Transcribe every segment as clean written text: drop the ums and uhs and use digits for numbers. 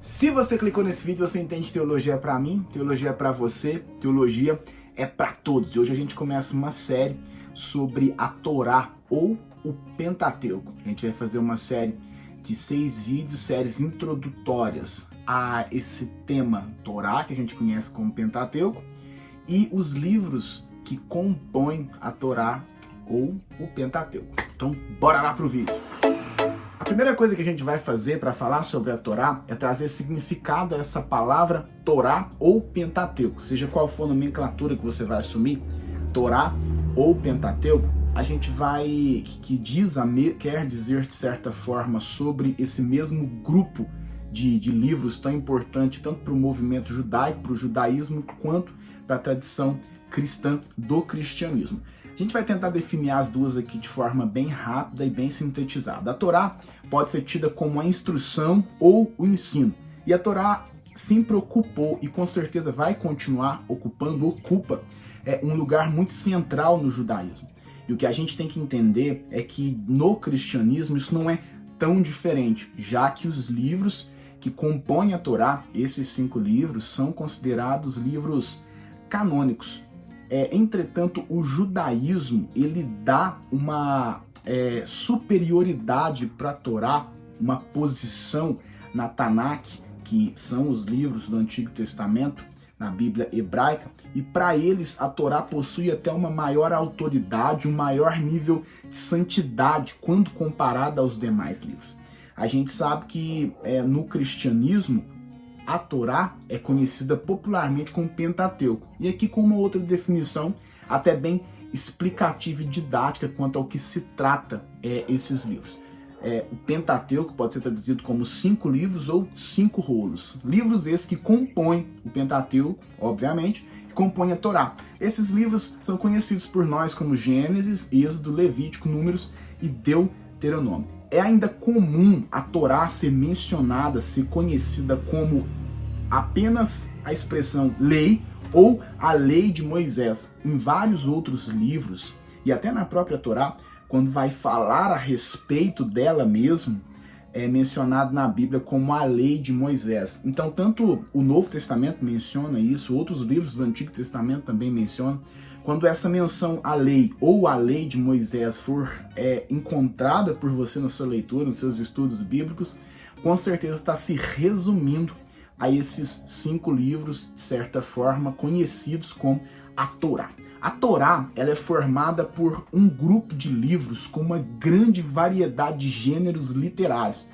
Se você clicou nesse vídeo, você entende teologia é pra mim, teologia é pra você, teologia é pra todos. E hoje a gente começa uma série sobre a Torá ou o Pentateuco. A gente vai fazer uma série de 6 vídeos, séries introdutórias a esse tema Torá, que a gente conhece como Pentateuco, e os livros que compõem a Torá ou o Pentateuco. Então, bora lá pro vídeo. A primeira coisa que a gente vai fazer para falar sobre a Torá é trazer significado a essa palavra Torá ou Pentateuco. Seja qual for a nomenclatura que você vai assumir, Torá ou Pentateuco, a gente vai, quer dizer de certa forma sobre esse mesmo grupo de livros tão importante, tanto para o movimento judaico, para o judaísmo, quanto para a tradição cristã do cristianismo. A gente vai tentar definir as duas aqui de forma bem rápida e bem sintetizada. A Torá pode ser tida como a instrução ou o ensino. E a Torá sempre ocupou e com certeza vai continuar ocupa um lugar muito central no judaísmo. E o que a gente tem que entender é que no cristianismo isso não é tão diferente, já que os livros que compõem a Torá, esses 5 livros, são considerados livros canônicos. Entretanto, o judaísmo ele dá uma superioridade para a Torá, uma posição na Tanakh, que são os livros do Antigo Testamento, na Bíblia hebraica, e para eles a Torá possui até uma maior autoridade, um maior nível de santidade quando comparada aos demais livros. A gente sabe que no cristianismo, a Torá é conhecida popularmente como Pentateuco, e aqui com uma outra definição, até bem explicativa e didática quanto ao que se trata esses livros. O Pentateuco pode ser traduzido como 5 livros ou 5 rolos. Livros esses que compõem o Pentateuco, obviamente, que compõem a Torá. Esses livros são conhecidos por nós como Gênesis, Êxodo, Levítico, Números e Deuteronômio. É ainda comum a Torá ser mencionada, ser conhecida como apenas a expressão lei ou a lei de Moisés. Em vários outros livros, e até na própria Torá, quando vai falar a respeito dela mesmo, é mencionado na Bíblia como a lei de Moisés. Então, tanto o Novo Testamento menciona isso, outros livros do Antigo Testamento também mencionam. Quando essa menção à lei ou a lei de Moisés for encontrada por você na sua leitura, nos seus estudos bíblicos, com certeza está se resumindo a esses 5 livros, de certa forma, conhecidos como a Torá. A Torá ela é formada por um grupo de livros com uma grande variedade de gêneros literários.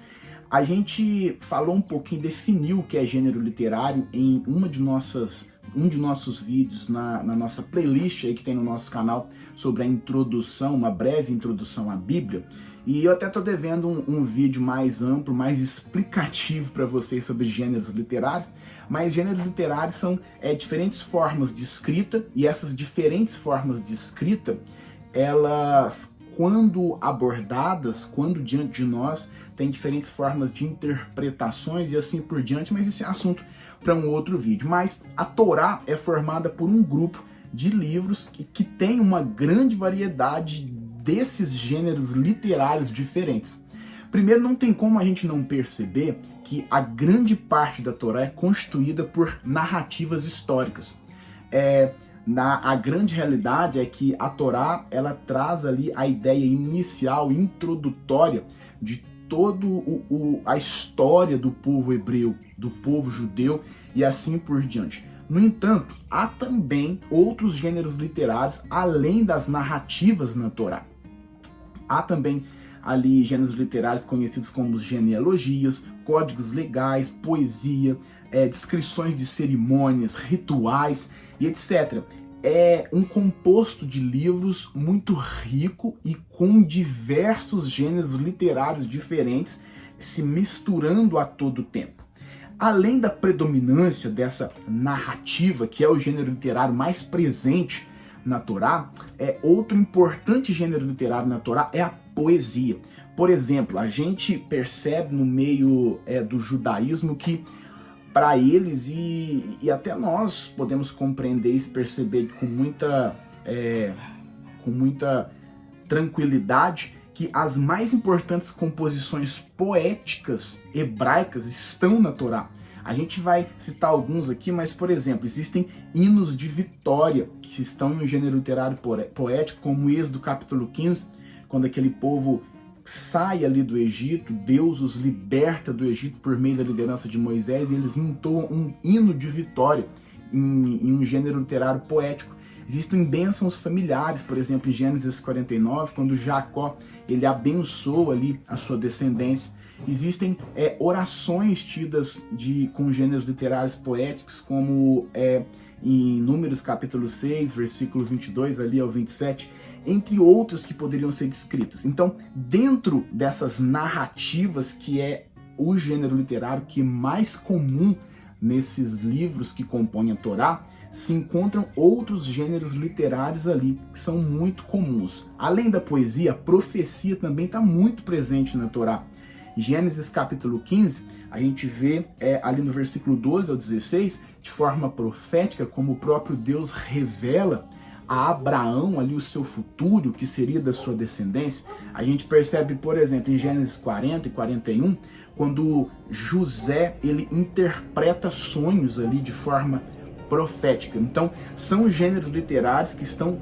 A gente falou um pouquinho, definiu o que é gênero literário em um de nossos vídeos, na nossa playlist aí que tem no nosso canal sobre a introdução, uma breve introdução à Bíblia. E eu até estou devendo um vídeo mais amplo, mais explicativo para vocês sobre gêneros literários, mas gêneros literários são diferentes formas de escrita, e essas diferentes formas de escrita, elas, quando abordadas, quando diante de nós, têm diferentes formas de interpretações e assim por diante, mas esse é assunto para um outro vídeo. Mas a Torá é formada por um grupo de livros que tem uma grande variedade desses gêneros literários diferentes. Primeiro, não tem como a gente não perceber que a grande parte da Torá é constituída por narrativas históricas. A grande realidade é que a Torá ela traz ali a ideia inicial, introdutória de toda a história do povo hebreu, do povo judeu e assim por diante. No entanto, há também outros gêneros literários além das narrativas na Torá. Há também ali gêneros literários conhecidos como genealogias, códigos legais, poesia, descrições de cerimônias, rituais e etc. É um composto de livros muito rico e com diversos gêneros literários diferentes se misturando a todo tempo. Além da predominância dessa narrativa, que é o gênero literário mais presente na Torá, outro importante gênero literário na Torá é a poesia. Por exemplo, a gente percebe no meio do judaísmo que para eles, e até nós podemos compreender e perceber com muita tranquilidade, que as mais importantes composições poéticas hebraicas estão na Torá. A gente vai citar alguns aqui, mas, por exemplo, existem hinos de vitória que estão em um gênero literário poético, como Êxodo capítulo 15, quando aquele povo sai ali do Egito, Deus os liberta do Egito por meio da liderança de Moisés, e eles entoam um hino de vitória em um gênero literário poético. Existem bênçãos familiares, por exemplo, em Gênesis 49, quando Jacó ele abençoa ali a sua descendência. Existem orações tidas com gêneros literários poéticos, como em Números capítulo 6, versículo 22 ali ao 27, entre outros que poderiam ser descritas. Então, dentro dessas narrativas, que é o gênero literário que é mais comum nesses livros que compõem a Torá, se encontram outros gêneros literários ali que são muito comuns. Além da poesia, a profecia também está muito presente na Torá. Em Gênesis capítulo 15, a gente vê ali no versículo 12 ao 16, de forma profética, como o próprio Deus revela a Abraão ali o seu futuro, que seria da sua descendência. A gente percebe, por exemplo, em Gênesis 40 e 41, quando José ele interpreta sonhos ali de forma profética. Então, são gêneros literários que estão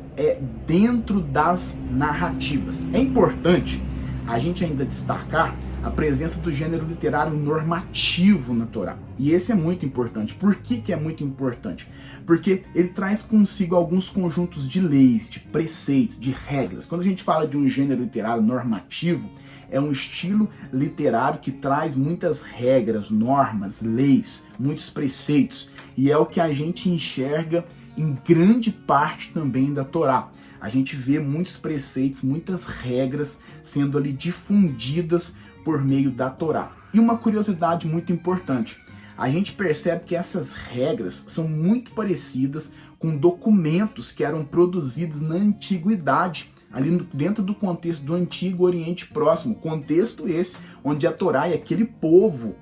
dentro das narrativas. É importante a gente ainda destacar a presença do gênero literário normativo na Torá. E esse é muito importante. Por que é muito importante? Porque ele traz consigo alguns conjuntos de leis, de preceitos, de regras. Quando a gente fala de um gênero literário normativo, é um estilo literário que traz muitas regras, normas, leis, muitos preceitos. E é o que a gente enxerga em grande parte também da Torá. A gente vê muitos preceitos, muitas regras sendo ali difundidas por meio da Torá. E uma curiosidade muito importante, a gente percebe que essas regras são muito parecidas com documentos que eram produzidos na antiguidade, ali dentro do contexto do Antigo Oriente Próximo, contexto esse onde a Torá e aquele povo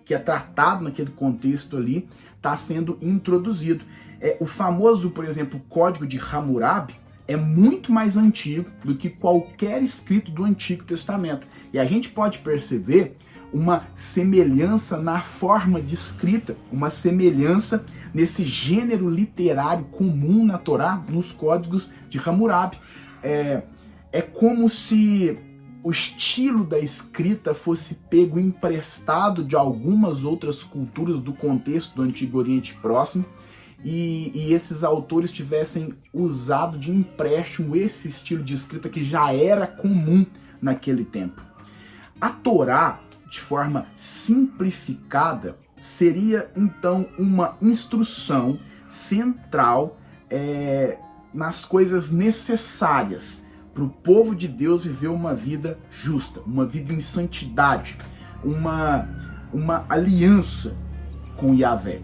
que é tratado naquele contexto ali está sendo introduzido. O famoso, por exemplo, Código de Hammurabi é muito mais antigo do que qualquer escrito do Antigo Testamento. E a gente pode perceber uma semelhança na forma de escrita, uma semelhança nesse gênero literário comum na Torá, nos códigos de Hammurabi. É como se o estilo da escrita fosse pego emprestado de algumas outras culturas do contexto do Antigo Oriente Próximo, e esses autores tivessem usado de empréstimo esse estilo de escrita que já era comum naquele tempo. A Torá, de forma simplificada, seria então uma instrução central nas coisas necessárias para o povo de Deus viver uma vida justa, uma vida em santidade, uma aliança com Yahvé.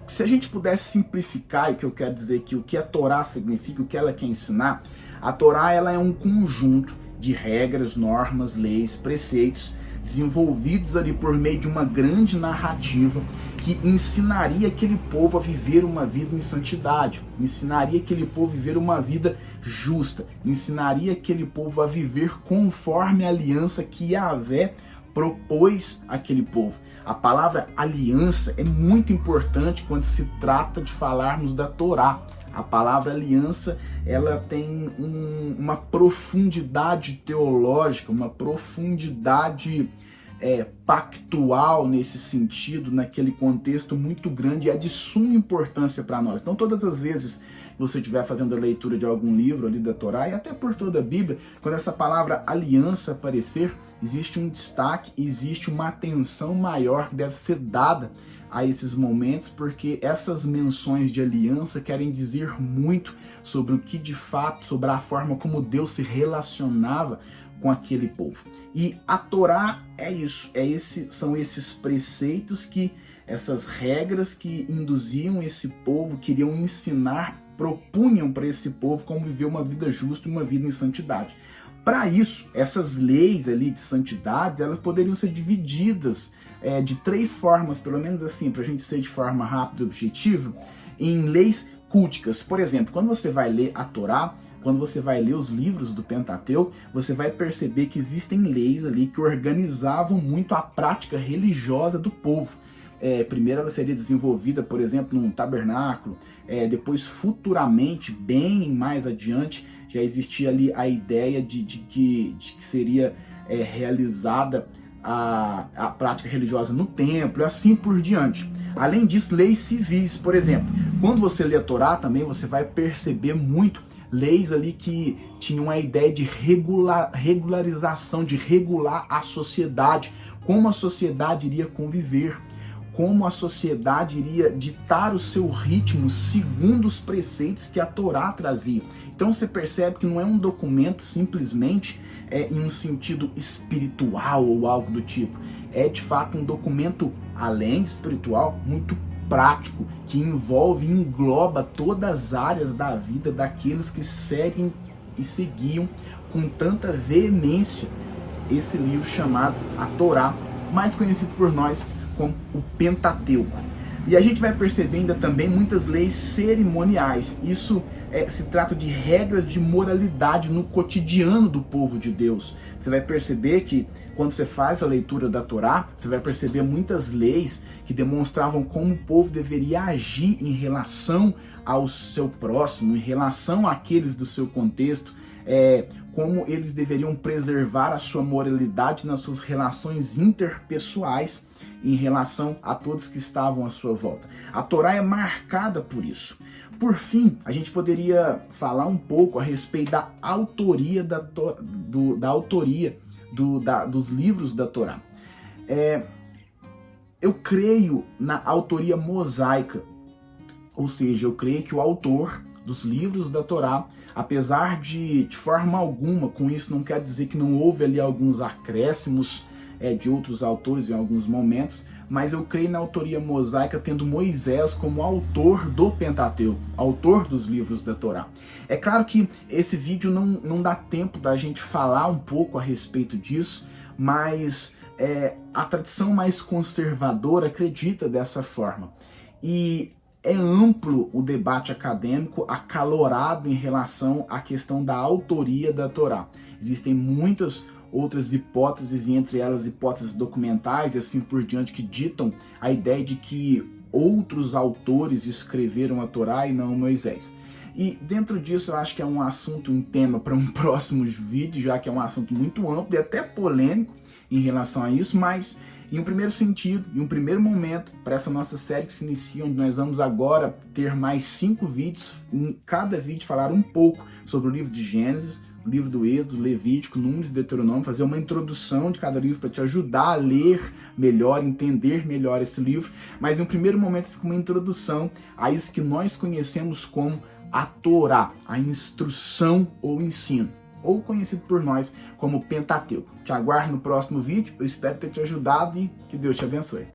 Se a gente pudesse simplificar, o que eu quero dizer aqui, o que a Torá significa, o que ela quer ensinar, a Torá ela é um conjunto de regras, normas, leis, preceitos, desenvolvidos ali por meio de uma grande narrativa que ensinaria aquele povo a viver uma vida em santidade, ensinaria aquele povo a viver uma vida justa, ensinaria aquele povo a viver conforme a aliança que Yahvé propôs àquele povo. A palavra aliança é muito importante quando se trata de falarmos da Torá. A palavra aliança, ela tem uma profundidade teológica, uma profundidade pactual nesse sentido, naquele contexto muito grande, e é de suma importância para nós. Então, todas as vezes que você estiver fazendo a leitura de algum livro ali da Torá, e até por toda a Bíblia, quando essa palavra aliança aparecer, existe um destaque, existe uma atenção maior que deve ser dada a esses momentos, porque essas menções de aliança querem dizer muito sobre o que de fato, sobre a forma como Deus se relacionava com aquele povo. E a Torá é isso, são esses preceitos, essas regras que induziam esse povo, queriam ensinar, propunham para esse povo como viver uma vida justa e uma vida em santidade. Para isso, essas leis ali de santidade, elas poderiam ser divididas de três formas, pelo menos assim, para a gente ser de forma rápida e objetiva, em leis culticas. Por exemplo, quando você vai ler a Torá, quando você vai ler os livros do Pentateuco, você vai perceber que existem leis ali que organizavam muito a prática religiosa do povo. Primeiro ela seria desenvolvida, por exemplo, num tabernáculo, depois futuramente, bem mais adiante, já existia ali a ideia de que seria realizada a prática religiosa no templo e assim por diante. Além disso, leis civis, por exemplo. Quando você lê a Torá também, você vai perceber muito leis ali que tinham a ideia de regularização, de regular a sociedade, como a sociedade iria conviver, como a sociedade iria ditar o seu ritmo segundo os preceitos que a Torá trazia. Então você percebe que não é um documento simplesmente em um sentido espiritual ou algo do tipo. É de fato um documento, além de espiritual, muito prático, que envolve e engloba todas as áreas da vida daqueles que seguem e seguiam com tanta veemência esse livro chamado a Torá, mais conhecido por nós como o Pentateuco. E a gente vai perceber ainda também muitas leis cerimoniais. Isso se trata de regras de moralidade no cotidiano do povo de Deus. Você vai perceber que quando você faz a leitura da Torá, você vai perceber muitas leis que demonstravam como o povo deveria agir em relação ao seu próximo, em relação àqueles do seu contexto, como eles deveriam preservar a sua moralidade nas suas relações interpessoais em relação a todos que estavam à sua volta. A Torá é marcada por isso. Por fim, a gente poderia falar um pouco a respeito da autoria dos livros da Torá. Eu creio na autoria mosaica, ou seja, eu creio que o autor dos livros da Torá, apesar de forma alguma, com isso não quer dizer que não houve ali alguns acréscimos de outros autores em alguns momentos, mas eu creio na autoria mosaica tendo Moisés como autor do Pentateuco, autor dos livros da Torá. É claro que esse vídeo não dá tempo da gente falar um pouco a respeito disso, mas a tradição mais conservadora acredita dessa forma. E é amplo o debate acadêmico, acalorado em relação à questão da autoria da Torá. Existem muitas outras hipóteses, e entre elas hipóteses documentais e assim por diante, que ditam a ideia de que outros autores escreveram a Torá e não Moisés. E dentro disso eu acho que é um assunto, um tema para um próximo vídeo, já que é um assunto muito amplo e até polêmico em relação a isso, mas em um primeiro sentido, em um primeiro momento, para essa nossa série que se inicia, onde nós vamos agora ter mais 5 vídeos, em cada vídeo falar um pouco sobre o livro de Gênesis, o livro do Êxodo, Levítico, Números e Deuteronômio, fazer uma introdução de cada livro para te ajudar a ler melhor, entender melhor esse livro, mas em um primeiro momento fica uma introdução a isso que nós conhecemos como a Torá, a instrução ou ensino, ou conhecido por nós como Pentateuco. Te aguardo no próximo vídeo, eu espero ter te ajudado e que Deus te abençoe.